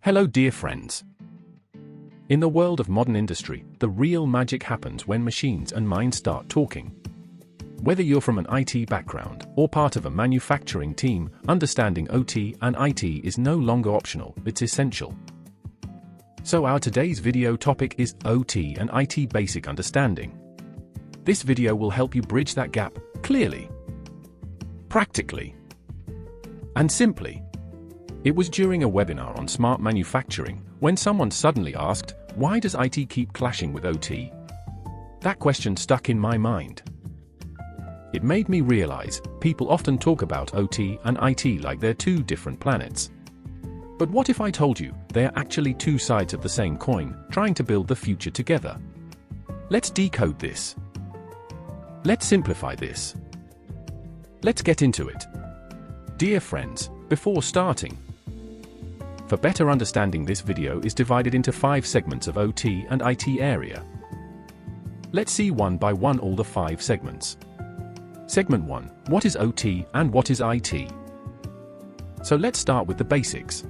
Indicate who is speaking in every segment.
Speaker 1: Hello dear friends. In the world of modern industry, the real magic happens when machines and minds start talking. Whether you're from an IT background or part of a manufacturing team, understanding OT and IT is no longer optional, it's essential. So our today's video topic is OT and IT basic understanding. This video will help you bridge that gap clearly, practically, and simply. It was during a webinar on smart manufacturing when someone suddenly asked, why does IT keep clashing with OT? That question stuck in my mind. It made me realize people often talk about OT and IT like they're two different planets. But what if I told you they are actually two sides of the same coin, trying to build the future together? Let's decode this. Let's simplify this. Let's get into it. Dear friends, before starting, for better understanding, this video is divided into 5 segments of OT and IT area. Let's see one by one all the 5 segments. Segment 1, what is OT and what is IT? So let's start with the basics.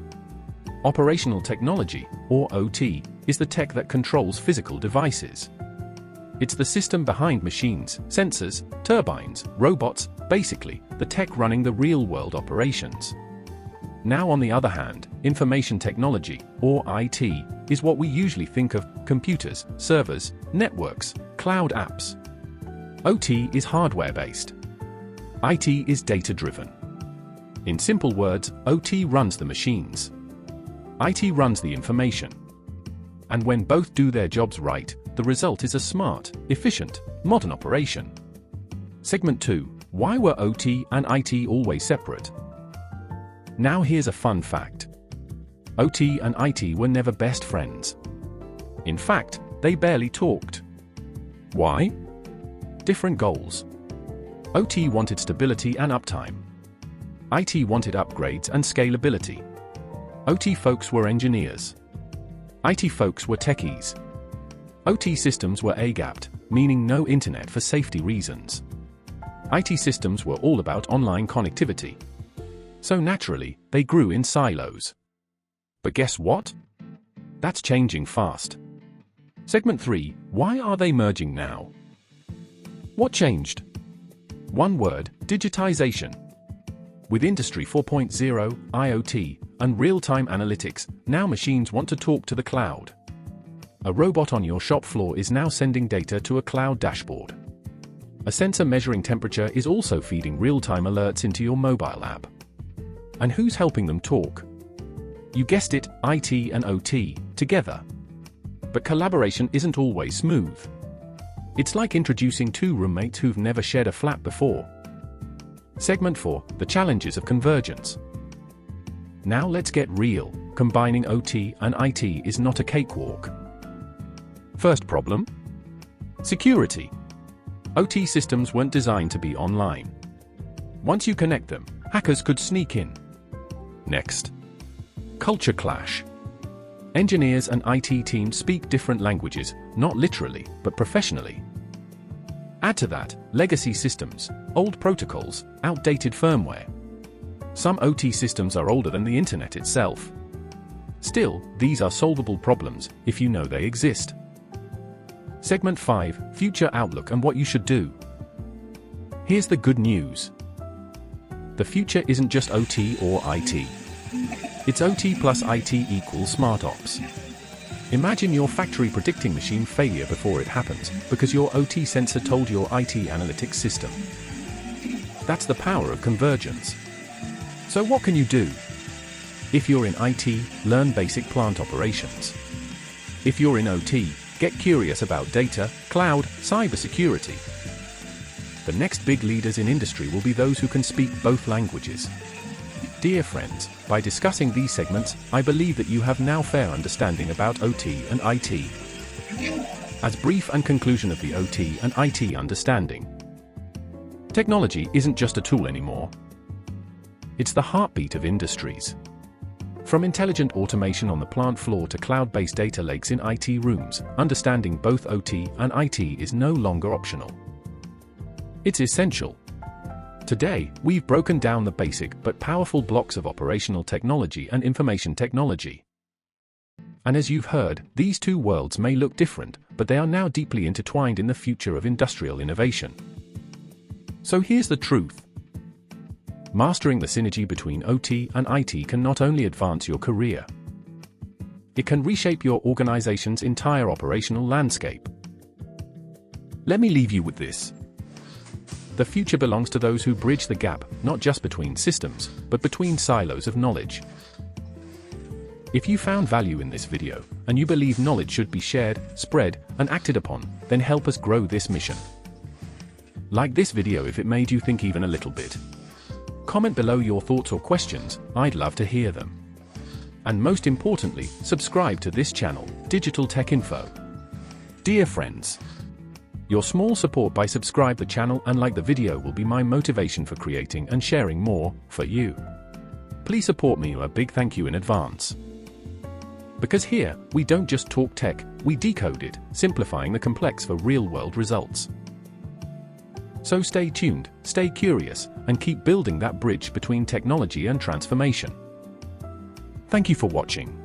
Speaker 1: Operational technology, or OT, is the tech that controls physical devices. It's the system behind machines, sensors, turbines, robots, basically, the tech running the real-world operations. Now on the other hand, information technology, or IT, is what we usually think of: computers, servers, networks, cloud apps. OT is hardware-based. IT is data-driven. In simple words, OT runs the machines. IT runs the information. And when both do their jobs right, the result is a smart, efficient, modern operation. Segment 2, why were OT and IT always separate? Now here's a fun fact. OT and IT were never best friends. In fact, they barely talked. Why? Different goals. OT wanted stability and uptime. IT wanted upgrades and scalability. OT folks were engineers. IT folks were techies. OT systems were air-gapped, meaning no internet for safety reasons. IT systems were all about online connectivity. So naturally, they grew in silos. But guess what? That's changing fast. Segment 3, why are they merging now? What changed? One word: digitization. With Industry 4.0, IoT, and real-time analytics, now machines want to talk to the cloud. A robot on your shop floor is now sending data to a cloud dashboard. A sensor measuring temperature is also feeding real-time alerts into your mobile app. And who's helping them talk? You guessed it, IT and OT, together. But collaboration isn't always smooth. It's like introducing 2 roommates who've never shared a flat before. Segment 4, the challenges of convergence. Now let's get real. Combining OT and IT is not a cakewalk. First problem? Security. OT systems weren't designed to be online. Once you connect them, hackers could sneak in. Next. Culture clash. Engineers and IT teams speak different languages, not literally, but professionally. Add to that, legacy systems, old protocols, outdated firmware. Some OT systems are older than the internet itself. Still, these are solvable problems, if you know they exist. Segment 5, future outlook and what you should do. Here's the good news. The future isn't just OT or IT. It's OT plus IT equals smart ops. Imagine your factory predicting machine failure before it happens, because your OT sensor told your IT analytics system. That's the power of convergence. So what can you do? If you're in IT, learn basic plant operations. If you're in OT, get curious about data, cloud, cybersecurity. The next big leaders in industry will be those who can speak both languages. Dear friends, by discussing these segments, I believe that you have now fair understanding about OT and IT. As brief and conclusion of the OT and IT understanding. Technology isn't just a tool anymore. It's the heartbeat of industries. From intelligent automation on the plant floor to cloud-based data lakes in IT rooms, understanding both OT and IT is no longer optional. It's essential. Today, we've broken down the basic but powerful blocks of operational technology and information technology. And as you've heard, these two worlds may look different, but they are now deeply intertwined in the future of industrial innovation. So here's the truth. Mastering the synergy between OT and IT can not only advance your career, it can reshape your organization's entire operational landscape. Let me leave you with this. The future belongs to those who bridge the gap, not just between systems, but between silos of knowledge. If you found value in this video, and you believe knowledge should be shared, spread, and acted upon, then help us grow this mission. Like this video if it made you think even a little bit. Comment below your thoughts or questions, I'd love to hear them. And most importantly, subscribe to this channel, Digital Tech Info. Dear friends, your small support by subscribe the channel and like the video will be my motivation for creating and sharing more for you. Please support me, a big thank you in advance. Because here, we don't just talk tech, we decode it, simplifying the complex for real-world results. So stay tuned, stay curious, and keep building that bridge between technology and transformation. Thank you for watching.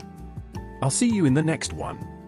Speaker 1: I'll see you in the next one.